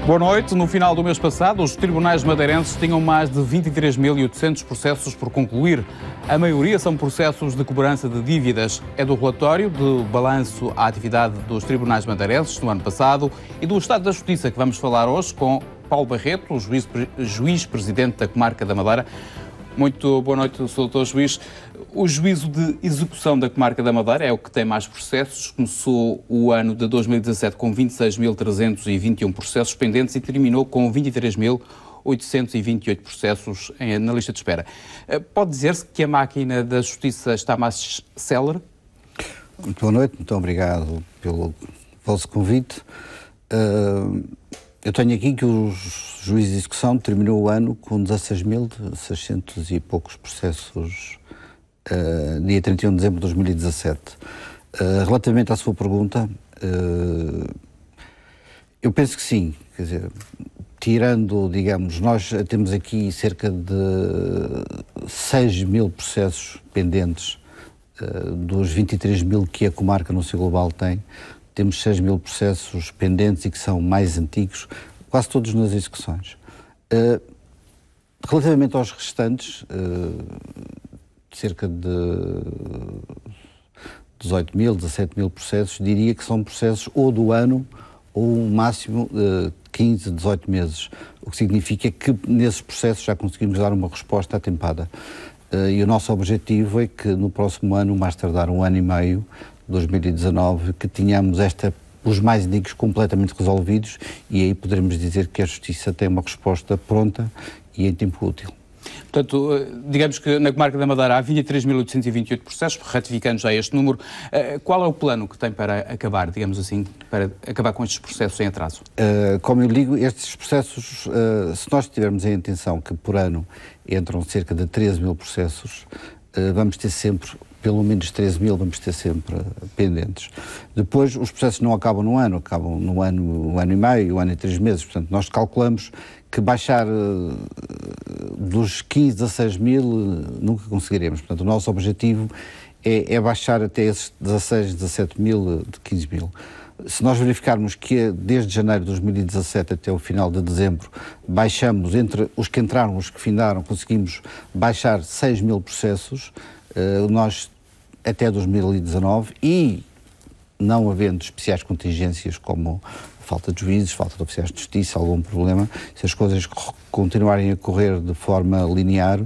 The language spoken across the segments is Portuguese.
Boa noite. No final do mês passado, os tribunais madeirenses tinham mais de 23.800 processos por concluir. A maioria são processos de cobrança de dívidas. É do relatório de balanço à atividade dos tribunais madeirenses no ano passado e do Estado da Justiça que vamos falar hoje com Paulo Barreto, o juiz-presidente da Comarca da Madeira. Muito boa noite, Sr. Doutor Juiz. O juízo de execução da Comarca da Madeira é o que tem mais processos. Começou o ano de 2017 com 26.321 processos pendentes e terminou com 23.828 processos na lista de espera. Pode dizer-se que a máquina da Justiça está mais célere? Muito boa noite, muito obrigado pelo vosso convite. Eu tenho aqui que o juízo de execução terminou o ano com 16.600 e poucos processos dia 31 de dezembro de 2017. Relativamente à sua pergunta, eu penso que sim, quer dizer, tirando, digamos, nós temos aqui cerca de 6.000 processos pendentes dos 23.000 que a comarca no seu global tem, temos 6.000 processos pendentes e que são mais antigos, quase todos nas execuções. Relativamente aos restantes, cerca de 18.000, 17.000 processos, diria que são processos ou do ano ou um máximo de 15, 18 meses, o que significa que nesses processos já conseguimos dar uma resposta atempada. E o nosso objetivo é que no próximo ano, mais tardar um ano e meio, 2019, que tenhamos os mais antigos completamente resolvidos e aí poderemos dizer que a Justiça tem uma resposta pronta e em tempo útil. Portanto, digamos que na Comarca da Madeira há 23.828 processos, ratificando já este número. Qual é o plano que tem para acabar, digamos assim, para acabar com estes processos em atraso? Como eu digo, estes processos, se nós tivermos em atenção que por ano entram cerca de 13.000 processos, vamos ter sempre, pelo menos 13.000, vamos ter sempre pendentes. Depois, os processos não acabam no ano, acabam no ano, um ano e meio, um ano e 3 meses. Portanto, nós calculamos que baixar dos 15 a 6.000 nunca conseguiremos. Portanto, o nosso objetivo é baixar até esses 16, 17.000 de 15.000. Se nós verificarmos que desde janeiro de 2017 até o final de dezembro baixamos, entre os que entraram e os que findaram, conseguimos baixar 6.000 processos, nós até 2019, e não havendo especiais contingências como falta de juízes, falta de oficiais de justiça, algum problema, se as coisas continuarem a correr de forma linear,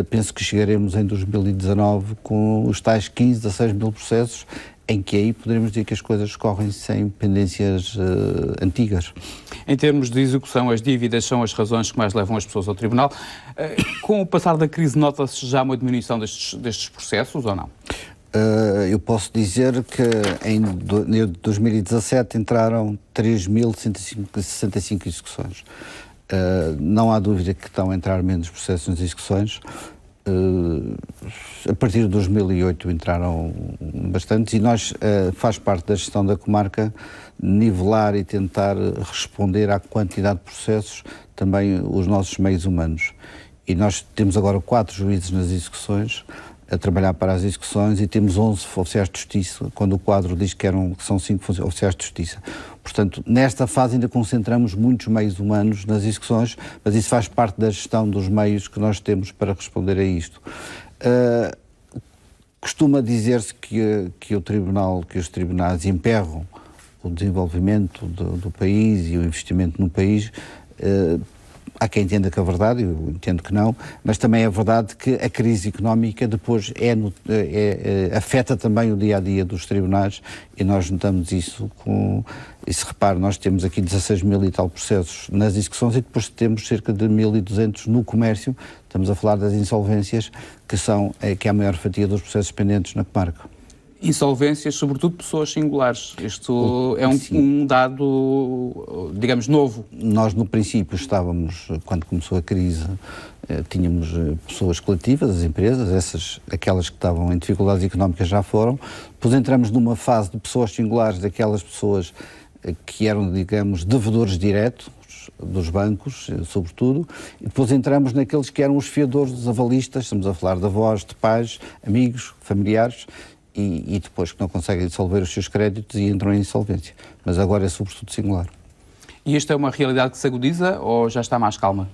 penso que chegaremos em 2019 com os tais 15 a 6.000 processos, em que aí poderemos dizer que as coisas correm sem pendências antigas. Em termos de execução, as dívidas são as razões que mais levam as pessoas ao tribunal. Com o passar da crise, nota-se já uma diminuição destes processos ou não? Eu posso dizer que em 2017 entraram 3.165 execuções. Não há dúvida que estão a entrar menos processos nas execuções. A partir de 2008 entraram bastantes e nós, faz parte da gestão da comarca, nivelar e tentar responder à quantidade de processos, também os nossos meios humanos. E nós temos agora 4 juízes nas execuções, a trabalhar para as execuções, e temos 11 oficiais de justiça, quando o quadro diz que são 5 oficiais de justiça. Portanto, nesta fase ainda concentramos muitos meios humanos nas execuções, mas isso faz parte da gestão dos meios que nós temos para responder a isto. Costuma dizer-se que os tribunais emperram o desenvolvimento do país e o investimento no país. Há quem entenda que é verdade, eu entendo que não, mas também é verdade que a crise económica depois afeta também o dia-a-dia dos tribunais, e nós notamos isso e se repare, nós temos aqui 16.000 e tal processos nas execuções e depois temos cerca de 1.200 no comércio. Estamos a falar das insolvências, que é a maior fatia dos processos pendentes na comarca. Insolvências, sobretudo pessoas singulares. Isto é um dado, digamos, novo. Nós, no princípio, quando começou a crise, tínhamos pessoas coletivas, as empresas, aquelas que estavam em dificuldades económicas já foram. Depois entramos numa fase de pessoas singulares, daquelas pessoas que eram, digamos, devedores diretos dos bancos, sobretudo, e depois entramos naqueles que eram os fiadores, dos avalistas, estamos a falar de avós, de pais, amigos, familiares, e depois que não conseguem dissolver os seus créditos e entram em insolvência. Mas agora é sobretudo singular. E esta é uma realidade que se agudiza ou já está mais calma?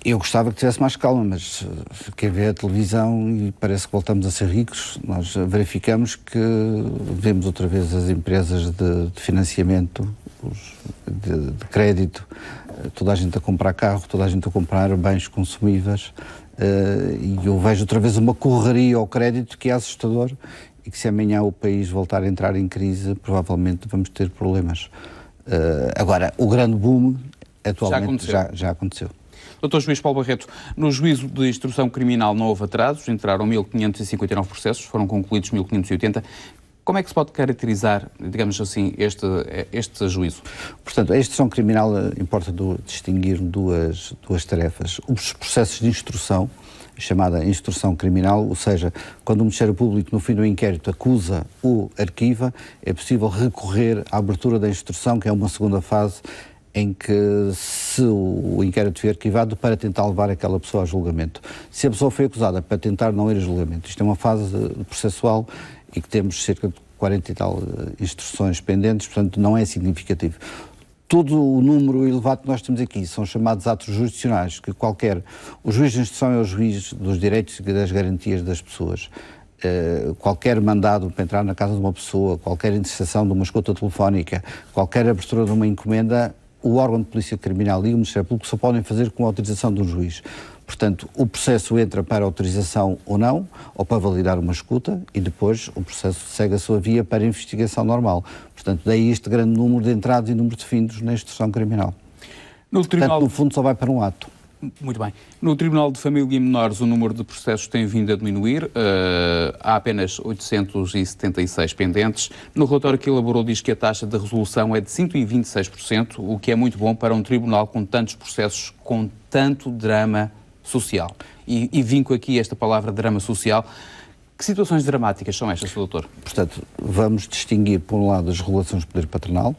Eu gostava que tivesse mais calma, mas quem vê a televisão e parece que voltamos a ser ricos, nós verificamos que vemos outra vez as empresas de financiamento, de crédito, toda a gente a comprar carro, toda a gente a comprar bens consumíveis, e eu vejo outra vez uma correria ao crédito que é assustador e que se amanhã o país voltar a entrar em crise, provavelmente vamos ter problemas. Agora, o grande boom atualmente já aconteceu. Dr. Juiz Paulo Barreto, no juízo de instrução criminal não houve atrasos, entraram 1.559 processos, foram concluídos 1.580. Como é que se pode caracterizar, digamos assim, este juízo? Portanto, a instrução criminal importa distinguir duas tarefas. Os processos de instrução, chamada instrução criminal, ou seja, quando o Ministério Público, no fim do inquérito, acusa ou arquiva, é possível recorrer à abertura da instrução, que é uma segunda fase, em que se o inquérito foi arquivado para tentar levar aquela pessoa a julgamento. Se a pessoa foi acusada para tentar não ir a julgamento, isto é uma fase processual e que temos cerca de 40 e tal instruções pendentes, portanto não é significativo. Todo o número elevado que nós temos aqui são chamados atos jurisdicionais, que o juiz de instrução é o juiz dos direitos e das garantias das pessoas. Qualquer mandado para entrar na casa de uma pessoa, qualquer interceptação de uma escuta telefónica, qualquer abertura de uma encomenda, o órgão de polícia criminal e o Ministério Público só podem fazer com a autorização do juiz. Portanto, o processo entra para autorização ou não, ou para validar uma escuta, e depois o processo segue a sua via para a investigação normal. Portanto, daí este grande número de entradas e número de findos na instrução criminal. Portanto, no fundo, só vai para um ato. Muito bem. No Tribunal de Família e Menores o número de processos tem vindo a diminuir, há apenas 876 pendentes. No relatório que elaborou diz que a taxa de resolução é de 126%, o que é muito bom para um tribunal com tantos processos, com tanto drama social. E vinco aqui esta palavra drama social. Que situações dramáticas são estas, Sr. Doutor? Portanto, vamos distinguir, por um lado, as regulações de poder paternal,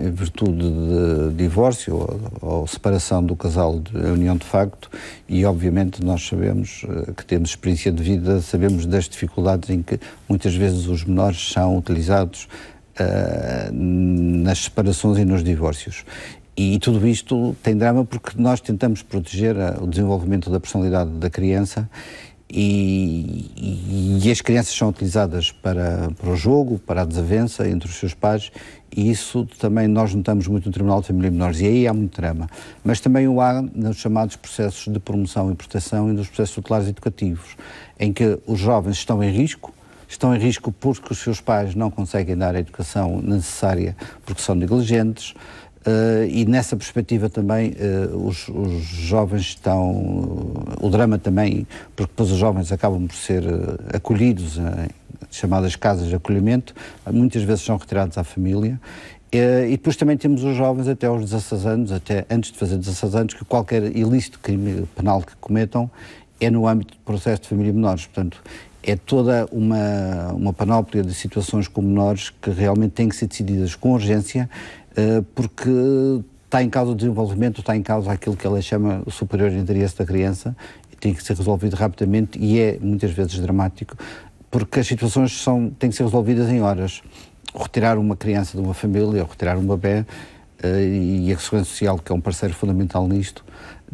em virtude de divórcio ou separação do casal de união de facto, e obviamente nós sabemos que temos experiência de vida, sabemos das dificuldades em que muitas vezes os menores são utilizados nas separações e nos divórcios. E tudo isto tem drama porque nós tentamos proteger o desenvolvimento da personalidade da criança e as crianças são utilizadas para o jogo, para a desavença entre os seus pais, e isso também nós notamos muito no Tribunal de Família e Menores, e aí há muito drama. Mas também o há nos chamados processos de promoção e proteção e nos processos tutelares educativos, em que os jovens estão em risco porque os seus pais não conseguem dar a educação necessária porque são negligentes, e nessa perspectiva também os jovens estão, o drama também, porque depois os jovens acabam por ser acolhidos em chamadas casas de acolhimento, muitas vezes são retirados à família, e depois também temos os jovens até aos 16 anos, até antes de fazer 16 anos, que qualquer ilícito crime penal que cometam é no âmbito do processo de família e menores, portanto é toda uma panóplia de situações com menores que realmente têm que ser decididas com urgência, porque está em causa o desenvolvimento, está em causa aquilo que ela chama o superior interesse da criança, e tem que ser resolvido rapidamente, e é muitas vezes dramático, porque as situações têm que ser resolvidas em horas. Retirar uma criança de uma família, retirar um bebê, e a Segurança Social, que é um parceiro fundamental nisto,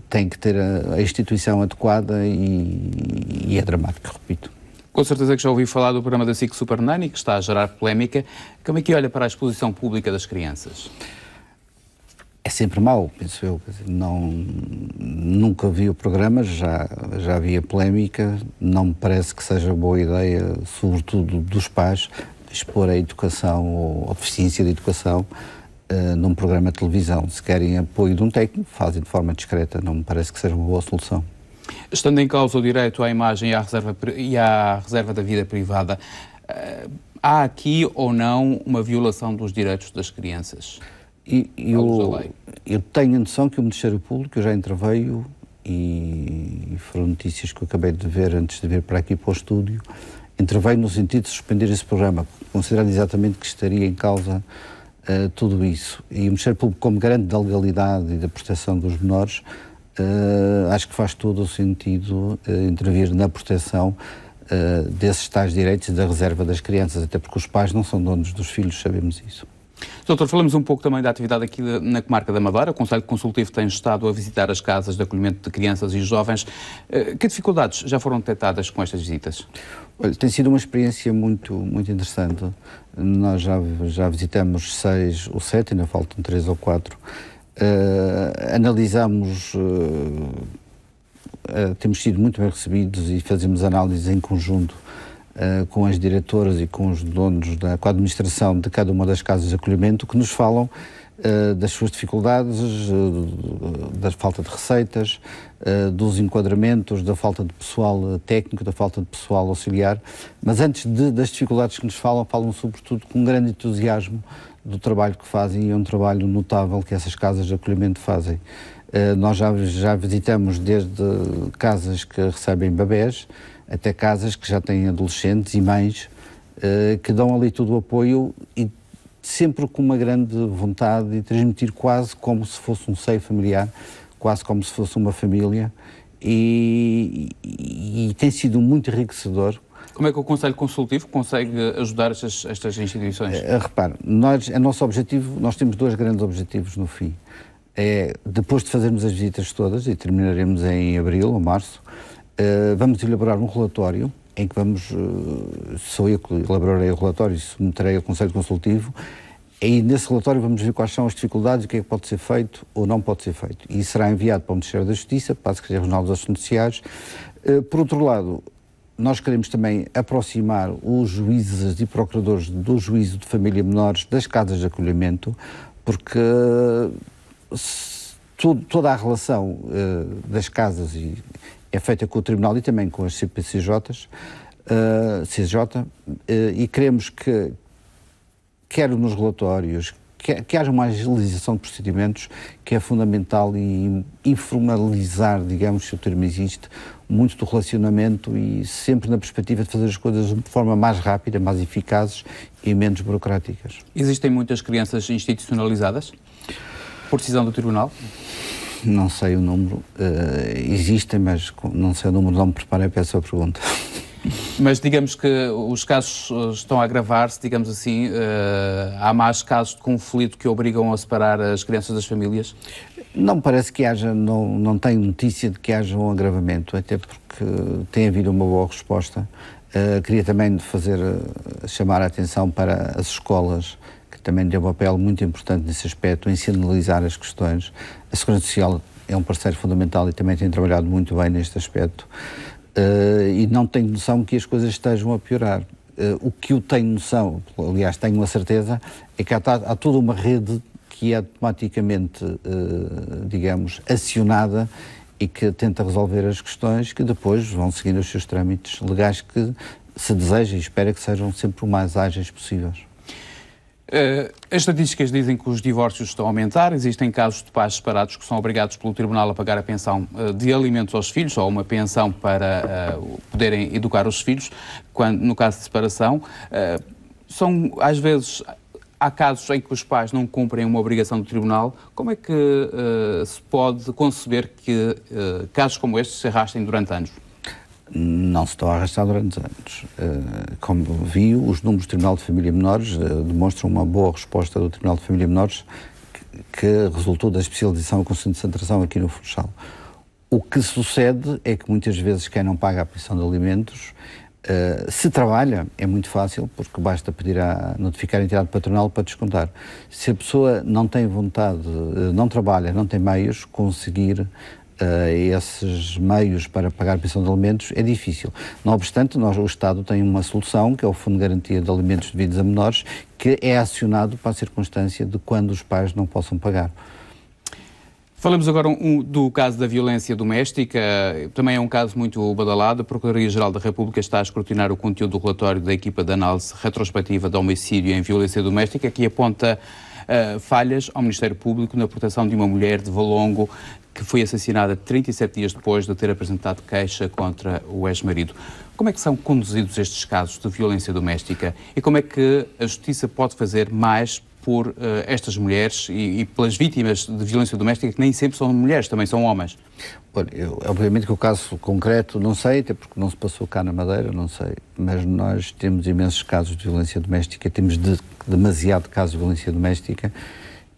tem que ter a instituição adequada, e é dramático, repito. Com certeza que já ouvi falar do programa da SIC Super Nanny, que está a gerar polémica. Como é que olha para a exposição pública das crianças? É sempre mau, penso eu. Nunca vi o programa, já havia polémica. Não me parece que seja boa ideia, sobretudo dos pais, expor a educação ou a deficiência de educação num programa de televisão. Se querem apoio de um técnico, fazem de forma discreta. Não me parece que seja uma boa solução. Estando em causa o direito à imagem e à reserva da vida privada, há aqui ou não uma violação dos direitos das crianças? Eu tenho a noção que o Ministério Público já interveio, e foram notícias que eu acabei de ver antes de vir para aqui para o estúdio, interveio no sentido de suspender esse programa, considerando exatamente que estaria em causa tudo isso. E o Ministério Público, como garante da legalidade e da proteção dos menores, acho que faz todo o sentido intervir na proteção desses tais direitos e da reserva das crianças, até porque os pais não são donos dos filhos, sabemos isso. Doutor, falamos um pouco também da atividade aqui na comarca da Madeira. O Conselho Consultivo tem estado a visitar as casas de acolhimento de crianças e jovens. Que dificuldades já foram detectadas com estas visitas? Olha, tem sido uma experiência muito interessante. Nós já visitamos 6 ou 7, ainda faltam 3 ou 4. Analisamos, temos sido muito bem recebidos e fazemos análises em conjunto com as diretoras e com os donos, com a administração de cada uma das casas de acolhimento, que nos falam das suas dificuldades, da falta de receitas, dos enquadramentos, da falta de pessoal técnico, da falta de pessoal auxiliar, mas antes das dificuldades que nos falam sobretudo com um grande entusiasmo do trabalho que fazem, e é um trabalho notável que essas casas de acolhimento fazem. Nós já visitamos desde casas que recebem bebés, até casas que já têm adolescentes e mães que dão ali todo o apoio, e sempre com uma grande vontade de transmitir quase como se fosse um seio familiar, quase como se fosse uma família, e tem sido muito enriquecedor. Como é que o Conselho Consultivo consegue ajudar estas instituições? Repare, nosso objetivo, nós temos 2 grandes objetivos no fim. Depois de fazermos as visitas todas, e terminaremos em abril ou março, vamos elaborar um relatório em que sou eu que elaborarei o relatório e submeterei ao Conselho Consultivo, e nesse relatório vamos ver quais são as dificuldades, o que é que pode ser feito ou não pode ser feito. E será enviado para o Ministério da Justiça, para a Secretaria Regional dos Assuntos Sociais. Por outro lado, nós queremos também aproximar os juízes e procuradores do juízo de família menores das casas de acolhimento, porque toda a relação das casas é feita com o Tribunal e também com as CPCJs, e queremos que, quer nos relatórios, que haja uma agilização de procedimentos, que é fundamental, e informalizar, digamos, se o termo existe, muito do relacionamento, e sempre na perspectiva de fazer as coisas de forma mais rápida, mais eficazes e menos burocráticas. Existem muitas crianças institucionalizadas por decisão do Tribunal? Não sei o número, existem, mas não sei o número, não me preparei para essa pergunta. Mas digamos que os casos estão a agravar-se, digamos assim, há mais casos de conflito que obrigam a separar as crianças das famílias? Não parece que haja, não tenho notícia de que haja um agravamento, até porque tem havido uma boa resposta. Queria também chamar a atenção para as escolas, que também têm um papel muito importante nesse aspecto, em sinalizar as questões. A Segurança Social é um parceiro fundamental e também tem trabalhado muito bem neste aspecto. E não tenho noção que as coisas estejam a piorar. O que eu tenho noção, aliás tenho a certeza, é que há toda uma rede que é automaticamente, digamos, acionada e que tenta resolver as questões, que depois vão seguindo os seus trâmites legais, que se deseja e espera que sejam sempre o mais ágeis possíveis. As estatísticas dizem que os divórcios estão a aumentar. Existem casos de pais separados que são obrigados pelo Tribunal a pagar a pensão de alimentos aos filhos, ou uma pensão para poderem educar os filhos, no caso de separação. Às vezes, há casos em que os pais não cumprem uma obrigação do Tribunal. Como é que se pode conceber que casos como estes se arrastem durante anos? Não se estão a arrastar durante anos. Como viu, os números do Tribunal de Família Menores demonstram uma boa resposta do Tribunal de Família Menores que resultou da especialização e concentração aqui no Funchal. O que sucede é que muitas vezes quem não paga a pensão de alimentos, se trabalha, é muito fácil, porque basta notificar a entidade patronal para descontar. Se a pessoa não tem vontade, não trabalha, não tem meios, conseguir esses meios para pagar a pensão de alimentos é difícil. Não obstante, o Estado tem uma solução, que é o Fundo de Garantia de Alimentos Devidos a Menores, que é acionado para a circunstância de quando os pais não possam pagar. Falamos agora do caso da violência doméstica. Também é um caso muito badalado. A Procuradoria-Geral da República está a escrutinar o conteúdo do relatório da equipa de análise retrospectiva de homicídio em violência doméstica, que aponta falhas ao Ministério Público na proteção de uma mulher de Valongo que foi assassinada 37 dias depois de ter apresentado queixa contra o ex-marido. Como é que são conduzidos estes casos de violência doméstica e como é que a Justiça pode fazer mais por estas mulheres e pelas vítimas de violência doméstica, que nem sempre são mulheres, também são homens? Olha, obviamente que o caso concreto não sei, até porque não se passou cá na Madeira, não sei, mas nós temos imensos casos de violência doméstica, temos demasiado casos de violência doméstica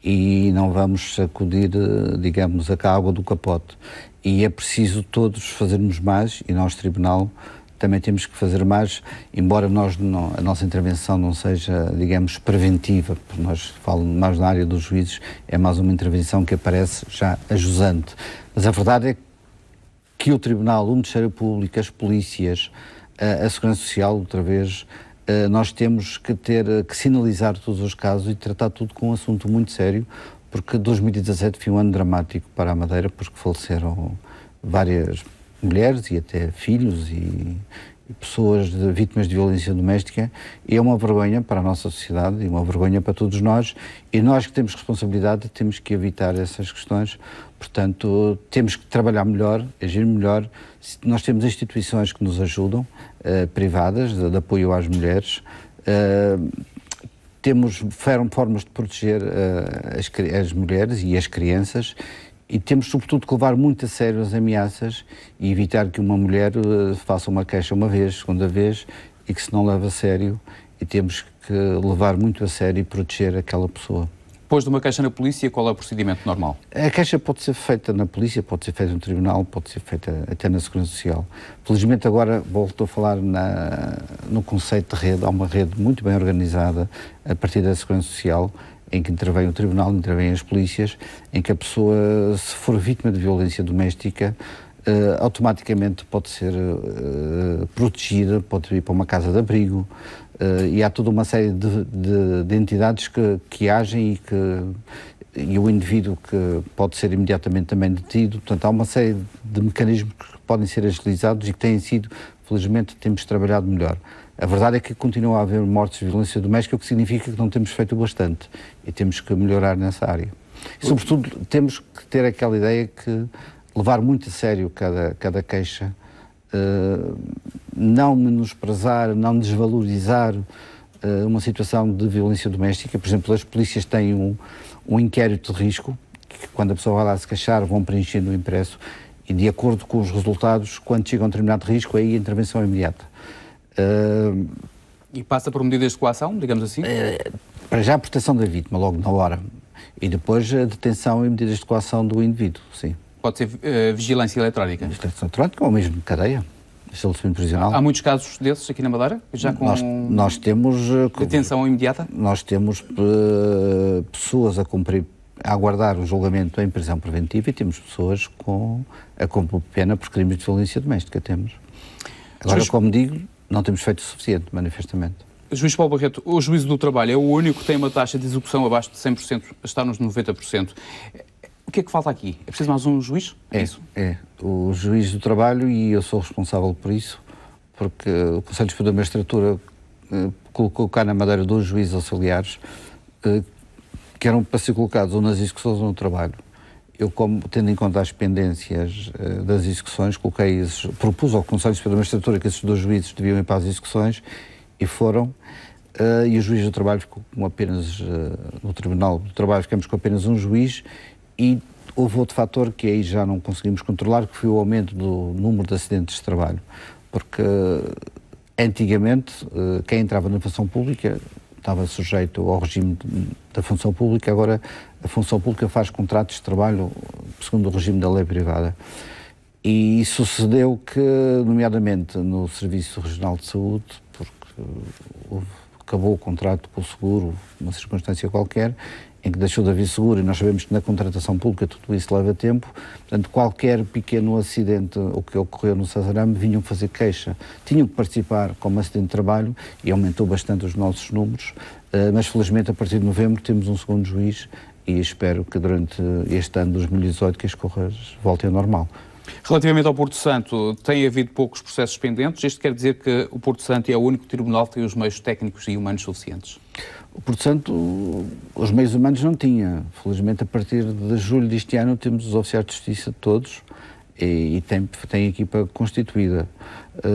e não vamos sacudir, digamos, a água do capote. E é preciso todos fazermos mais, e nós, Tribunal, também temos que fazer mais, embora a nossa intervenção não seja, digamos, preventiva, porque nós falamos mais na área dos juízes, é mais uma intervenção que aparece já ajusante. Mas a verdade é que o Tribunal, o Ministério Público, as polícias, a Segurança Social, outra vez, nós temos que sinalizar todos os casos e tratar tudo com um assunto muito sério, porque 2017 foi um ano dramático para a Madeira, porque faleceram várias mulheres e até filhos e pessoas vítimas de violência doméstica, e é uma vergonha para a nossa sociedade e uma vergonha para todos nós, e nós que temos responsabilidade temos que evitar essas questões. Portanto, temos que trabalhar melhor, agir melhor. Nós temos instituições que nos ajudam, privadas, de apoio às mulheres, temos formas de proteger as mulheres e as crianças, e temos, sobretudo, que levar muito a sério as ameaças e evitar que uma mulher faça uma queixa uma vez, segunda vez, e que se não leva a sério, e temos que levar muito a sério e proteger aquela pessoa. Depois de uma queixa na polícia, qual é o procedimento normal? A queixa pode ser feita na polícia, pode ser feita no tribunal, pode ser feita até na Segurança Social. Felizmente agora volto a falar no conceito de rede. Há uma rede muito bem organizada a partir da Segurança Social, em que intervém o tribunal, intervém as polícias, em que a pessoa, se for vítima de violência doméstica, automaticamente pode ser protegida, pode ir para uma casa de abrigo, e há toda uma série de entidades que agem e o indivíduo que pode ser imediatamente também detido. Portanto, há uma série de mecanismos que podem ser agilizados e que têm sido, felizmente, temos trabalhado melhor. A verdade é que continua a haver mortes de violência doméstica, o que significa que não temos feito bastante e temos que melhorar nessa área. E, sobretudo, temos que ter aquela ideia que levar muito a sério cada queixa, não menosprezar, não desvalorizar uma situação de violência doméstica. Por exemplo, as polícias têm um inquérito de risco, que quando a pessoa vai lá se queixar, vão preenchendo o impresso, e de acordo com os resultados, quando chega a um determinado risco, aí a intervenção é imediata. E passa por medidas de coação, digamos assim? Para já a proteção da vítima, logo na hora, e depois a detenção e medidas de coação do indivíduo, sim. Pode ser vigilância eletrónica? Vigilância eletrónica ou mesmo cadeia, estabelecimento prisional. Há muitos casos desses aqui na Madeira? Já com nós temos detenção imediata? Nós temos pessoas a aguardar o julgamento em prisão preventiva, e temos pessoas a cumprir pena por crimes de violência doméstica, temos. Agora, como digo, não temos feito o suficiente, manifestamente. Juiz Paulo Barreto, o Juízo do Trabalho é o único que tem uma taxa de execução abaixo de 100%, está nos 90%. O que é que falta aqui? É preciso mais um juiz? É o Juiz do Trabalho, e eu sou responsável por isso, porque o Conselho Superior da Magistratura colocou cá na Madeira 2 juízes auxiliares que eram para ser colocados ou nas execuções ou no trabalho. Eu, tendo em conta as pendências das execuções, propus ao Conselho Superior da Magistratura que esses 2 juízes deviam ir para as execuções, e foram, e o Juiz do Trabalho ficou com apenas, no Tribunal do Trabalho ficamos com apenas um juiz, e houve outro fator que aí já não conseguimos controlar, que foi o aumento do número de acidentes de trabalho, porque antigamente quem entrava na função pública estava sujeito ao regime da função pública. Agora a função pública faz contratos de trabalho segundo o regime da lei privada. E sucedeu que, nomeadamente no Serviço Regional de Saúde, porque acabou o contrato com o seguro, uma circunstância qualquer, em que deixou de haver seguro, e nós sabemos que na contratação pública tudo isso leva tempo. Portanto, qualquer pequeno acidente, o que ocorreu no Sazarame, vinham fazer queixa. Tinham que participar como acidente de trabalho, e aumentou bastante os nossos números, mas felizmente a partir de novembro temos um segundo juiz, e espero que durante este ano de 2018 que as coisas voltem ao normal. Relativamente ao Porto Santo, tem havido poucos processos pendentes. Isto quer dizer que o Porto Santo é o único tribunal que tem os meios técnicos e humanos suficientes? O Porto Santo, os meios humanos não tinha. Felizmente, a partir de julho deste ano, temos os oficiais de justiça todos, e tem equipa constituída.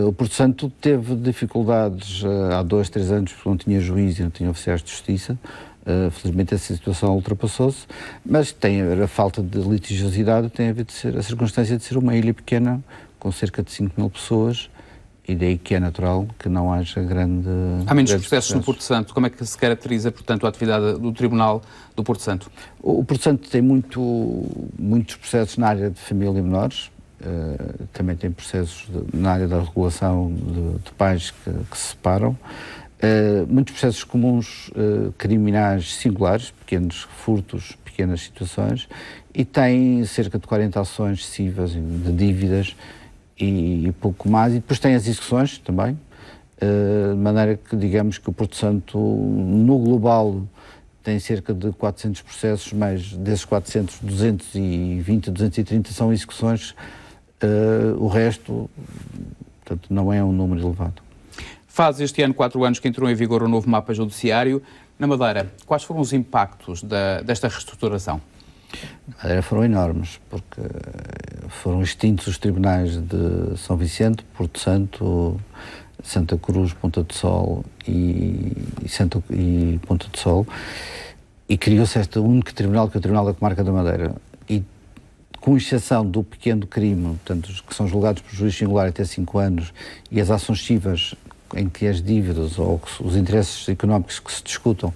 O Porto Santo teve dificuldades há 2, 3 anos porque não tinha juiz e não tinha oficiais de justiça. Felizmente essa situação ultrapassou-se, mas a falta de litigiosidade tem a ver a circunstância de ser uma ilha pequena com cerca de 5.000 pessoas, e daí que é natural que não haja grande... Há menos processos no Porto Santo. Como é que se caracteriza, portanto, a atividade do Tribunal do Porto Santo? O Porto Santo tem muitos processos na área de família e menores, também tem processos na área da regulação de pais que se separam, muitos processos comuns criminais singulares, pequenos furtos, pequenas situações, e tem cerca de 40 ações excessivas de dívidas e pouco mais, e depois tem as execuções também, de maneira que digamos que o Porto Santo no global tem cerca de 400 processos, mas desses 400, 220, 230 são execuções, o resto, portanto, não é um número elevado. Faz este ano 4 anos que entrou em vigor o novo mapa judiciário. Na Madeira, quais foram os impactos desta reestruturação? Na Madeira foram enormes, porque foram extintos os tribunais de São Vicente, Porto Santo, Santa Cruz, Ponta do Sol e Ponta do Sol, e criou-se este único tribunal, que é o Tribunal da Comarca da Madeira. E, com exceção do pequeno crime, portanto, que são julgados por juiz singular até 5 anos, e as ações civas em que as dívidas ou os interesses económicos que se discutam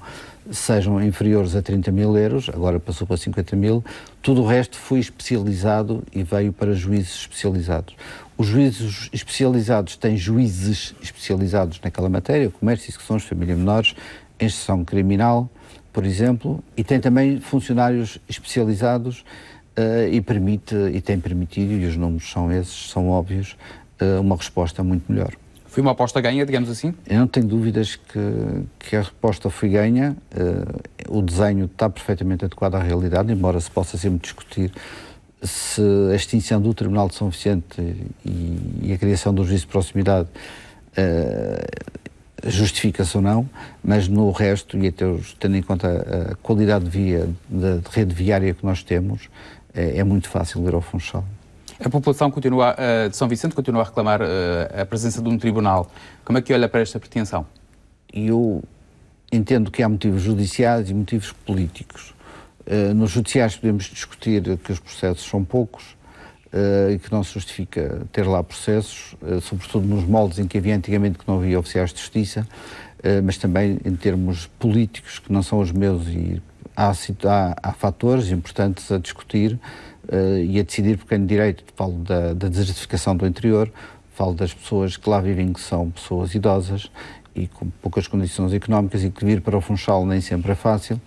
sejam inferiores a 30.000 euros, agora passou para 50.000, tudo o resto foi especializado e veio para juízes especializados. Os juízes especializados têm juízes especializados naquela matéria, comércio, execuções, família menores, instrução criminal, por exemplo, e tem também funcionários especializados e tem permitido, e os números são esses, são óbvios, uma resposta muito melhor. Foi uma aposta ganha, digamos assim? Eu não tenho dúvidas que a resposta foi ganha. O desenho está perfeitamente adequado à realidade, embora se possa sempre discutir se a extinção do Tribunal de São Vicente e a criação do juízo de proximidade justifica-se ou não, mas no resto, e até tendo em conta a qualidade de rede viária que nós temos, é muito fácil ir ao Funchal. A população de São Vicente continua a reclamar a presença de um tribunal. Como é que olha para esta pretensão? Eu entendo que há motivos judiciais e motivos políticos. Nos judiciais podemos discutir que os processos são poucos e que não se justifica ter lá processos, sobretudo nos moldes em que havia antigamente, que não havia oficiais de justiça, mas também em termos políticos, que não são os meus, e há fatores importantes a discutir e a decidir por quem de direito. Falo da desertificação do interior, falo das pessoas que lá vivem, que são pessoas idosas e com poucas condições económicas, e que vir para o Funchal nem sempre é fácil.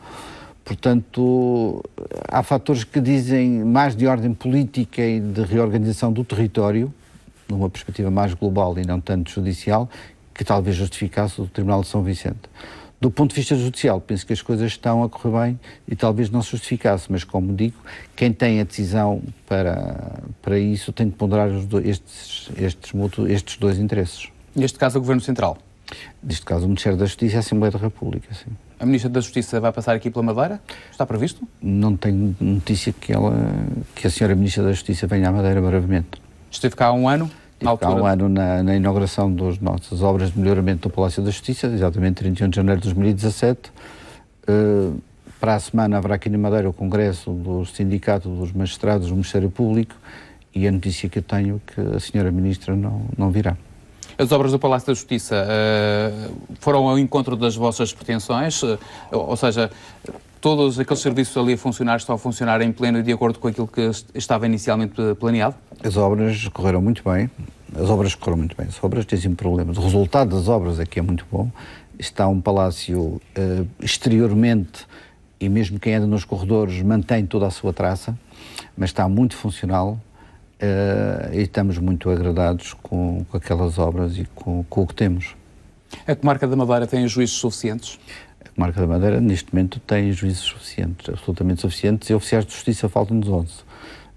Portanto, há fatores que dizem mais de ordem política e de reorganização do território, numa perspectiva mais global e não tanto judicial, que talvez justificasse o Tribunal de São Vicente. Do ponto de vista judicial, penso que as coisas estão a correr bem e talvez não se justificasse, mas, como digo, quem tem a decisão para isso tem de ponderar estes dois interesses. Neste caso, o Governo Central? Neste caso, o Ministério da Justiça e a Assembleia da República, sim. A Ministra da Justiça vai passar aqui pela Madeira? Está previsto? Não tenho notícia que a Senhora Ministra da Justiça venha à Madeira brevemente. Esteve cá há um ano? Há um ano na inauguração das nossas obras de melhoramento do Palácio da Justiça, exatamente 31 de janeiro de 2017. Para a semana haverá aqui na Madeira o Congresso do Sindicato dos Magistrados do Ministério Público, e a notícia que eu tenho é que a Senhora Ministra não virá. As obras do Palácio da Justiça foram ao encontro das vossas pretensões, ou seja, todos aqueles serviços ali a funcionar estão a funcionar em pleno e de acordo com aquilo que estava inicialmente planeado? As obras correram muito bem. As obras têm sempre problemas. O resultado das obras é que é muito bom. Está um palácio exteriormente, e mesmo quem anda nos corredores mantém toda a sua traça, mas está muito funcional. E estamos muito agradados com aquelas obras e com o que temos. A Comarca da Madeira tem juízes suficientes? A Comarca da Madeira, neste momento, tem juízes suficientes, absolutamente suficientes, e oficiais de justiça faltam-nos 11.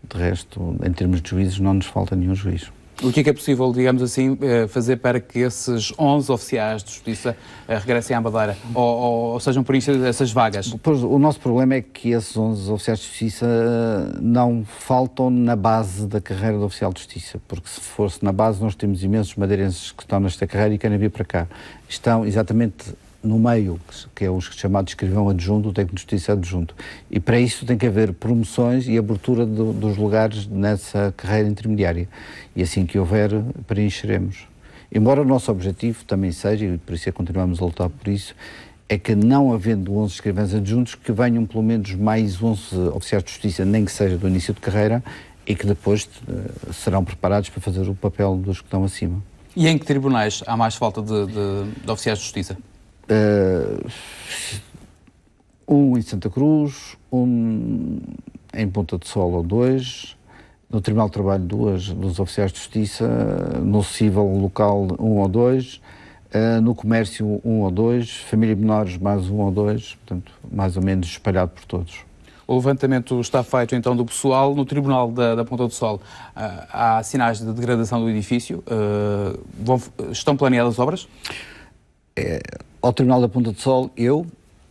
De resto, em termos de juízes, não nos falta nenhum juiz. O que é possível, digamos assim, fazer para que esses 11 oficiais de justiça regressem à Madeira ou sejam preenchidas essas vagas? Pois, o nosso problema é que esses 11 oficiais de justiça não faltam na base da carreira de oficial de justiça, porque se fosse na base nós temos imensos madeirenses que estão nesta carreira e querem vir para cá. Estão exatamente no meio, que é o chamado escrivão adjunto, o técnico de justiça adjunto. E para isso tem que haver promoções e abertura dos lugares nessa carreira intermediária. E assim que houver, preencheremos. Embora o nosso objetivo também seja, e por isso é que continuamos a lutar por isso, é que não havendo 11 escrivães adjuntos, que venham pelo menos mais 11 oficiais de justiça, nem que seja do início de carreira, e que depois serão preparados para fazer o papel dos que estão acima. E em que tribunais há mais falta de oficiais de justiça? Um em Santa Cruz, um em Ponta de Sol ou 2, no Tribunal de Trabalho 2 dos oficiais de justiça, no civil local 1 ou 2, no comércio 1 ou 2, família menores mais 1 ou 2, portanto mais ou menos espalhado por todos. O levantamento está feito então do pessoal. No Tribunal da Ponta do Sol há sinais de degradação do edifício. Estão planeadas obras? Ao Tribunal da Ponta do Sol,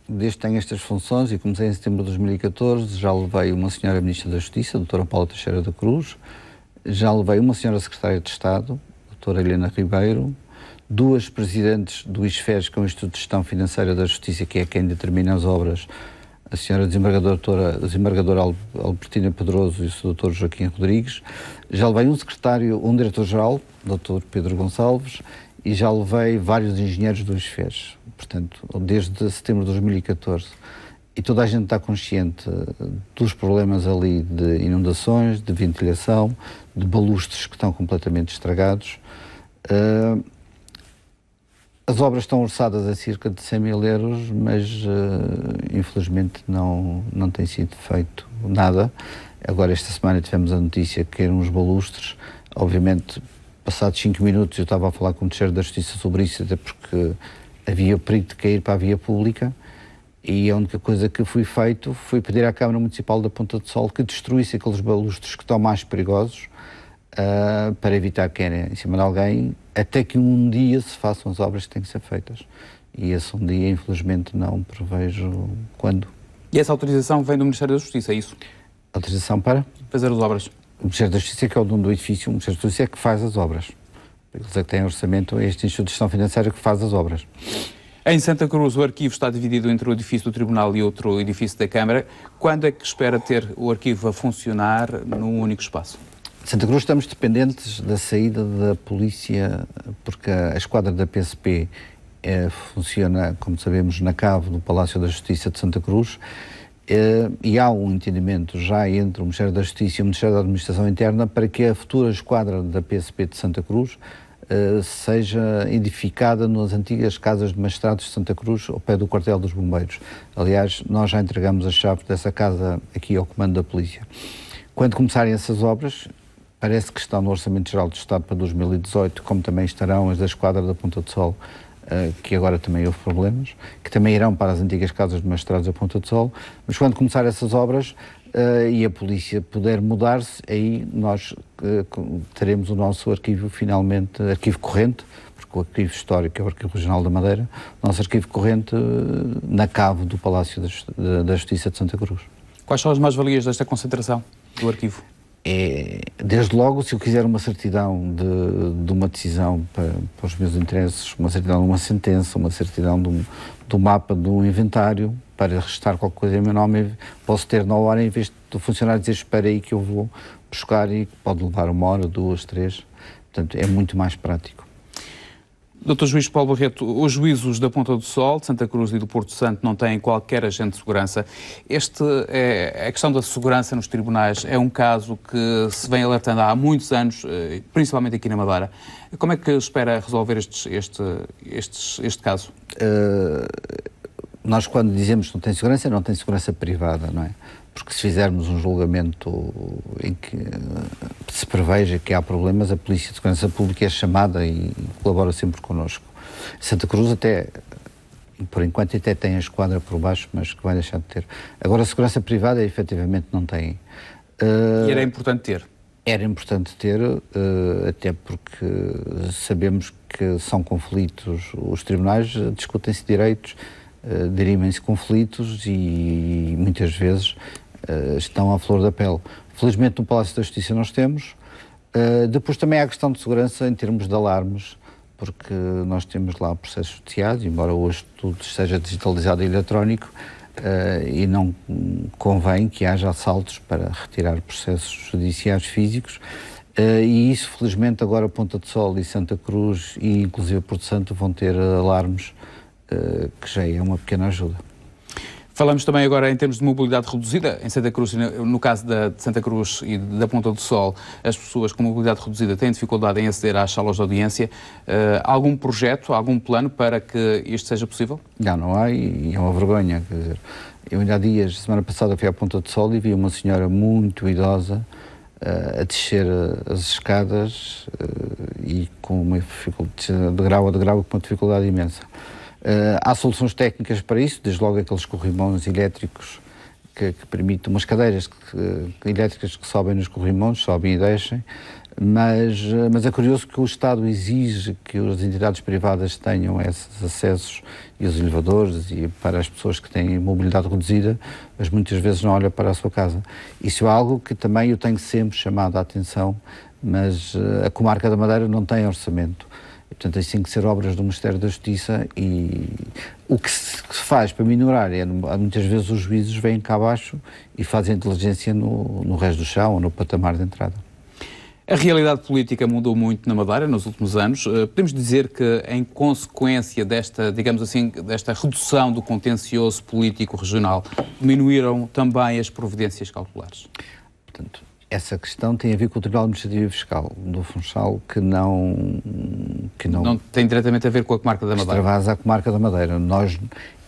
desde que tenho estas funções, e comecei em setembro de 2014, já levei uma senhora Ministra da Justiça, a doutora Paula Teixeira da Cruz, já levei uma senhora Secretária de Estado, a doutora Helena Ribeiro, 2 presidentes do ISFES, que é o Instituto de Gestão Financeira da Justiça, que é quem determina as obras, a senhora desembargadora Albertina Pedroso e o Dr. Joaquim Rodrigues. Já levei um diretor-geral, Dr. Pedro Gonçalves, e já levei vários engenheiros do ISFES, portanto, desde setembro de 2014. E toda a gente está consciente dos problemas ali de inundações, de ventilação, de balustres que estão completamente estragados. As obras estão orçadas a cerca de 100 mil euros, mas infelizmente não tem sido feito nada. Agora, esta semana tivemos a notícia que eram os balustres. Obviamente, passados 5 minutos eu estava a falar com o Ministério da Justiça sobre isso, até porque havia o perigo de cair para a via pública, e a única coisa que foi feito foi pedir à Câmara Municipal da Ponta do Sol que destruísse aqueles balustres que estão mais perigosos, para evitar que caia em cima de alguém, até que um dia se façam as obras que têm que ser feitas. E esse um dia, infelizmente, não prevejo quando. E essa autorização vem do Ministério da Justiça, é isso? Autorização para? Fazer as obras. O Ministério da Justiça é que é o dono do edifício, o Ministério da Justiça é que faz as obras. Eles é que têm orçamento, é este Instituto de Gestão Financeira que faz as obras. Em Santa Cruz, o arquivo está dividido entre o edifício do Tribunal e outro edifício da Câmara. Quando é que espera ter o arquivo a funcionar num único espaço? Santa Cruz estamos dependentes da saída da polícia, porque a esquadra da PSP funciona, como sabemos, na cave do Palácio da Justiça de Santa Cruz, e há um entendimento já entre o Ministério da Justiça e o Ministério da Administração Interna para que a futura esquadra da PSP de Santa Cruz seja edificada nas antigas casas de magistrados de Santa Cruz, ao pé do quartel dos bombeiros. Aliás, nós já entregamos a chave dessa casa aqui ao comando da polícia. Quando começarem essas obras, parece que estão no Orçamento Geral do Estado para 2018, como também estarão as da esquadra da Ponta do Sol, que agora também houve problemas, que também irão para as antigas casas de magistrados da Ponta do Sol, mas quando começar essas obras e a polícia puder mudar-se, aí nós teremos o nosso arquivo finalmente, arquivo corrente, porque o arquivo histórico é o Arquivo Regional da Madeira, o nosso arquivo corrente na cave do Palácio da Justiça de Santa Cruz. Quais são as mais-valias desta concentração do arquivo? Desde logo, se eu quiser uma certidão de uma decisão para os meus interesses, uma certidão de uma sentença, uma certidão do mapa de um inventário, para restar qualquer coisa em meu nome, posso ter na hora, em vez do funcionário dizer espera aí que eu vou buscar, e pode levar 1 hora, 2, 3, portanto é muito mais prático. Dr. Juiz Paulo Barreto, os juízos da Ponta do Sol, de Santa Cruz e do Porto Santo não têm qualquer agente de segurança. A questão da segurança nos tribunais é um caso que se vem alertando há muitos anos, principalmente aqui na Madeira. Como é que espera resolver este caso? Nós, quando dizemos que não tem segurança privada, não é? Porque se fizermos um julgamento em que se preveja que há problemas, a Polícia de Segurança Pública é chamada e colabora sempre connosco. Santa Cruz até, por enquanto, até tem a esquadra por baixo, mas que vai deixar de ter. Agora, a segurança privada, efetivamente, não tem. E era importante ter? Era importante ter, até porque sabemos que são conflitos, os tribunais discutem-se direitos, dirimem-se conflitos e muitas vezes estão à flor da pele. Felizmente no Palácio da Justiça nós temos. Depois também há a questão de segurança em termos de alarmes, porque nós temos lá processos judiciais, embora hoje tudo seja digitalizado e eletrónico, e não convém que haja assaltos para retirar processos judiciais físicos, e isso felizmente agora Ponta de Sol e Santa Cruz e inclusive Porto Santo vão ter alarmes, que já é uma pequena ajuda. Falamos também agora em termos de mobilidade reduzida. Em Santa Cruz, no caso de Santa Cruz e da Ponta do Sol, as pessoas com mobilidade reduzida têm dificuldade em aceder às salas de audiência. Algum projeto, algum plano para que isto seja possível? Não há, e é uma vergonha. Quer dizer, eu ainda há dias, semana passada, fui à Ponta do Sol e vi uma senhora muito idosa a descer as escadas e com uma dificuldade, de grau a degrau, com uma dificuldade imensa. Há soluções técnicas para isso, desde logo aqueles corrimões elétricos que permitem, umas cadeiras elétricas que sobem nos corrimões, sobem e descem, mas é curioso que o Estado exige que as entidades privadas tenham esses acessos e os elevadores e para as pessoas que têm mobilidade reduzida, mas muitas vezes não olham para a sua casa. Isso é algo que também eu tenho sempre chamado a atenção, mas a Comarca da Madeira não tem orçamento. Portanto, isso tem que ser obras do Ministério da Justiça e o que se faz para minorar é, muitas vezes os juízes vêm cá abaixo e fazem inteligência no resto do chão ou no patamar de entrada. A realidade política mudou muito na Madeira nos últimos anos. Podemos dizer que, em consequência desta, digamos assim, desta redução do contencioso político regional, diminuíram também as providências cautelares? Portanto, essa questão tem a ver com o Tribunal Administrativo e Fiscal do Funchal, que não tem diretamente a ver com a Comarca da Madeira. Extravasa a Comarca da Madeira.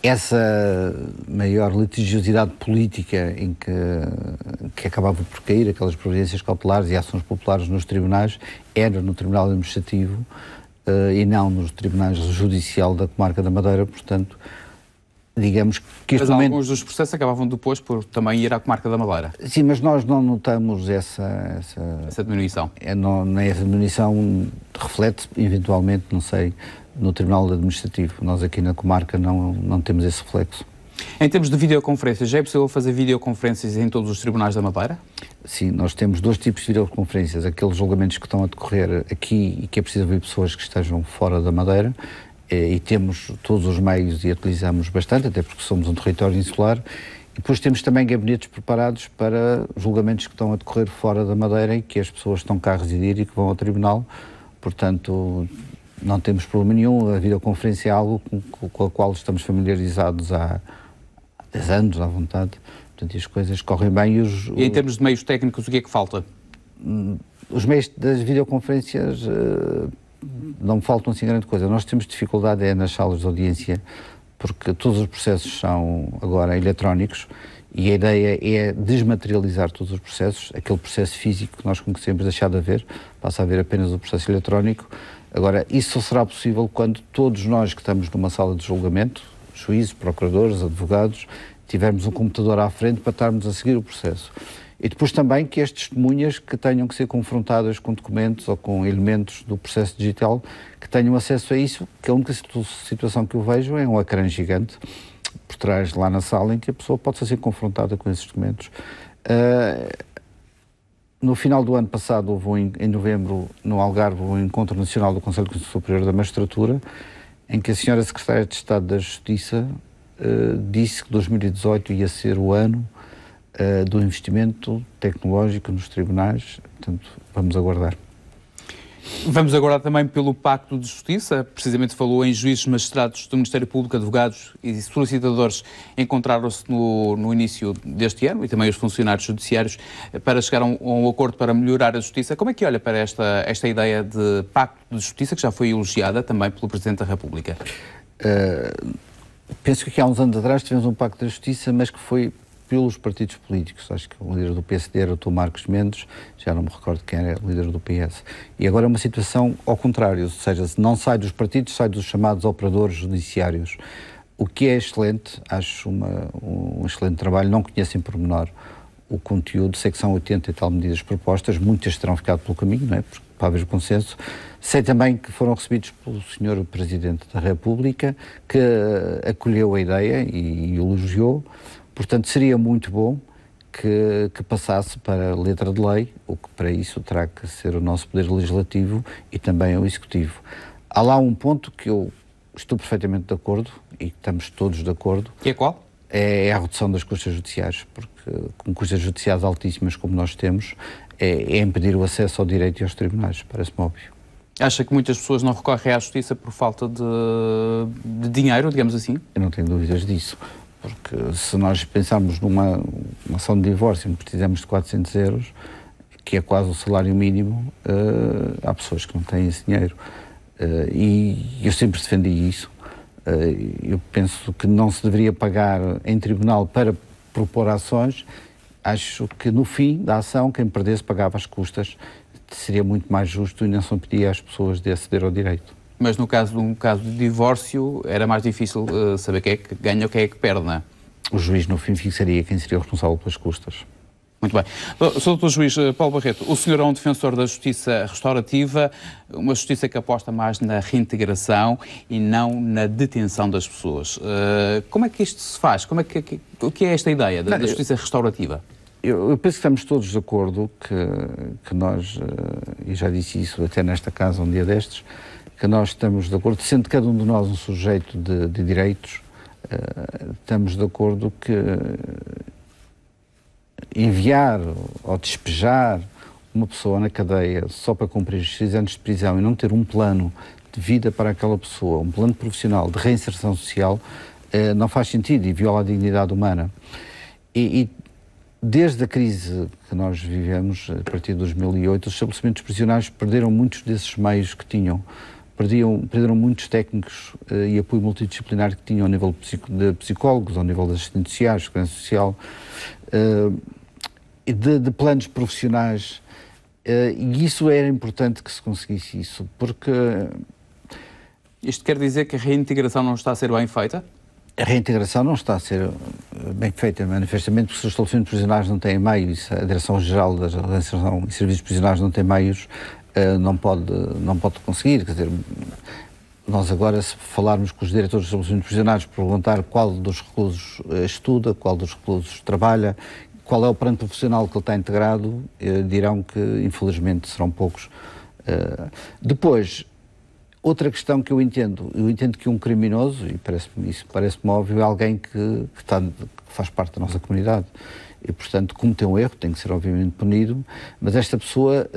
Essa maior litigiosidade política em que acabava por cair, aquelas providências cautelares e ações populares nos tribunais, era no Tribunal Administrativo e não nos tribunais judicial da Comarca da Madeira, portanto, digamos que este momento... alguns dos processos acabavam depois por também ir à Comarca da Madeira. Sim, mas nós não notamos essa diminuição. Essa diminuição reflete, eventualmente, não sei, no Tribunal Administrativo. Nós aqui na Comarca não temos esse reflexo. Em termos de videoconferências, já é possível fazer videoconferências em todos os tribunais da Madeira? Sim, nós temos dois tipos de videoconferências. Aqueles julgamentos que estão a decorrer aqui e que é preciso ouvir pessoas que estejam fora da Madeira, e temos todos os meios e utilizamos bastante, até porque somos um território insular, e depois temos também gabinetes preparados para julgamentos que estão a decorrer fora da Madeira e que as pessoas estão cá a residir e que vão ao tribunal, portanto não temos problema nenhum. A videoconferência é algo com a qual estamos familiarizados há 10 anos, à vontade, portanto as coisas correm bem. E em termos de meios técnicos, o que é que falta? Os meios das videoconferências... não faltam assim grande coisa. Nós temos dificuldade nas salas de audiência porque todos os processos são agora eletrónicos e a ideia é desmaterializar todos os processos. Aquele processo físico que nós conhecemos deixar de haver, passa a haver apenas o processo eletrónico. Agora, isso só será possível quando todos nós que estamos numa sala de julgamento, juízes, procuradores, advogados, tivermos um computador à frente para estarmos a seguir o processo. E depois também que as testemunhas que tenham que ser confrontadas com documentos ou com elementos do processo digital que tenham acesso a isso, que a única situação que eu vejo é um ecrã gigante por trás lá na sala em que a pessoa pode ser confrontada com esses documentos. No final do ano passado houve em novembro no Algarve um encontro nacional do Conselho Superior da Magistratura em que a senhora Secretária de Estado da Justiça disse que 2018 ia ser o ano do investimento tecnológico nos tribunais, portanto, vamos aguardar. Vamos aguardar também pelo Pacto de Justiça, precisamente falou em juízes, magistrados do Ministério Público, advogados e solicitadores encontraram-se no início deste ano e também os funcionários judiciários para chegar a um acordo para melhorar a justiça. Como é que olha para esta ideia de Pacto de Justiça, que já foi elogiada também pelo Presidente da República? Penso que há uns anos atrás tivemos um Pacto da Justiça, mas que foi pelos partidos políticos. Acho que o líder do PSD era o Dr. Marcos Mendes, já não me recordo quem era o líder do PS. E agora é uma situação ao contrário, ou seja, não sai dos partidos, sai dos chamados operadores judiciários. O que é excelente, acho um excelente trabalho, não conheço em pormenor o conteúdo, sei que são 80 e tal medidas propostas, muitas terão ficado pelo caminho, não é? Porque, para haver consenso. Sei também que foram recebidos pelo Sr. Presidente da República, que acolheu a ideia e elogiou, portanto seria muito bom que passasse para a letra de lei, o que para isso terá que ser o nosso Poder Legislativo e também o Executivo. Há lá um ponto que eu estou perfeitamente de acordo, e estamos todos de acordo. Que é qual? É a redução das custas judiciais, porque com custas judiciais altíssimas como nós temos, é impedir o acesso ao direito e aos tribunais, parece-me óbvimo. Acha que muitas pessoas não recorrem à justiça por falta de dinheiro, digamos assim? Eu não tenho dúvidas disso, porque se nós pensarmos numa ação de divórcio, precisamos de 400 euros, que é quase o salário mínimo, há pessoas que não têm esse dinheiro. E eu sempre defendi isso. Eu penso que não se deveria pagar em tribunal para propor ações. Acho que no fim da ação, quem perdesse pagava as custas. Seria muito mais justo e não se impedia às pessoas de aceder ao direito. Mas no caso de um caso de divórcio, era mais difícil saber quem é que ganha ou quem é que perde, não é? O juiz, no fim, fixaria quem seria o responsável pelas custas. Muito bem. Sr. Dr. Juiz Paulo Barreto, o senhor é um defensor da justiça restaurativa, uma justiça que aposta mais na reintegração e não na detenção das pessoas. Como é que isto se faz? O que é esta ideia da justiça restaurativa? Eu penso que estamos todos de acordo que nós, e já disse isso até nesta casa um dia destes, que nós estamos de acordo, sendo cada um de nós um sujeito de direitos, estamos de acordo que enviar ou despejar uma pessoa na cadeia só para cumprir os 6 anos de prisão e não ter um plano de vida para aquela pessoa, um plano profissional de reinserção social, não faz sentido e viola a dignidade humana. E desde a crise que nós vivemos, a partir de 2008, os estabelecimentos prisionais perderam muitos desses meios que tinham. Perderam muitos técnicos e apoio multidisciplinar que tinham ao nível de psicólogos, ao nível das assistentes sociais, segurança social, de planos profissionais, e isso era importante que se conseguisse isso, porque... Isto quer dizer que a reintegração não está a ser bem feita? A reintegração não está a ser bem feita, manifestamente, porque se os estabelecimentos prisionais não têm meios, a Direção-Geral da Reinserção e Serviços Prisionais não tem meios, não pode conseguir. Quer dizer, nós agora, se falarmos com os diretores dos estabelecimentos prisionais, perguntar qual dos reclusos estuda, qual dos reclusos trabalha, qual é o plano profissional que ele está integrado, dirão que, infelizmente, serão poucos. Depois, outra questão que eu entendo que um criminoso, e parece-me óbvio, é alguém que faz parte da nossa comunidade. E, portanto, cometeu um erro, tem que ser obviamente punido, mas esta pessoa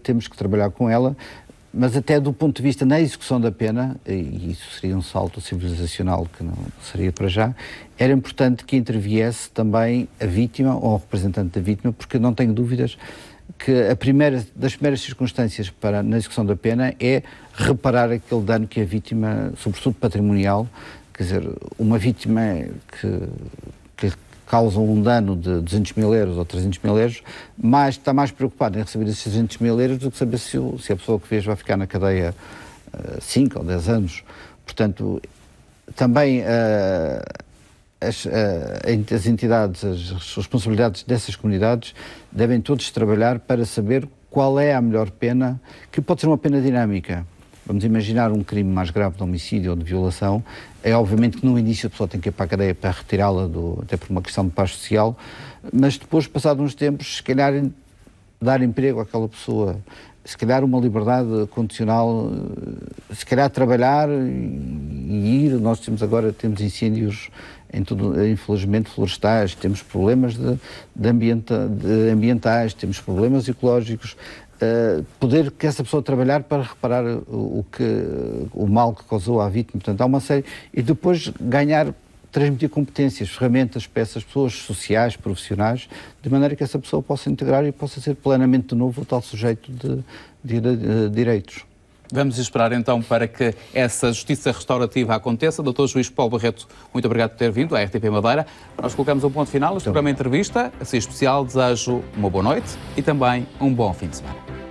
temos que trabalhar com ela, mas até do ponto de vista na execução da pena, e isso seria um salto civilizacional que não seria para já, era importante que interviesse também a vítima ou o representante da vítima, porque não tenho dúvidas que das primeiras circunstâncias na execução da pena é reparar aquele dano que a vítima, sobretudo patrimonial, quer dizer, uma vítima que causa um dano de 200 mil euros ou 300 mil euros, está mais preocupada em receber esses 200 mil euros do que saber se a pessoa que fez vai ficar na cadeia 5 ou 10 anos. Portanto, também as entidades, as responsabilidades dessas comunidades devem todos trabalhar para saber qual é a melhor pena, que pode ser uma pena dinâmica. Vamos imaginar um crime mais grave de homicídio ou de violação, é obviamente que no início a pessoa tem que ir para a cadeia para retirá-la, até por uma questão de paz social, mas depois, passados uns tempos, se calhar dar emprego àquela pessoa, se calhar uma liberdade condicional, se calhar trabalhar e ir. Nós temos incêndios em tudo, infelizmente florestais, temos problemas de ambientais, temos problemas ecológicos. Poder que essa pessoa trabalhar para reparar o mal que causou à vítima, portanto há uma série, e depois transmitir competências, ferramentas para essas pessoas sociais, profissionais, de maneira que essa pessoa possa integrar e possa ser plenamente de novo o tal sujeito de direitos. Vamos esperar então para que essa justiça restaurativa aconteça. Dr. Juiz Paulo Barreto, muito obrigado por ter vindo à RTP Madeira. Nós colocamos um ponto final neste programa Entrevista. Assim especial, desejo uma boa noite e também um bom fim de semana.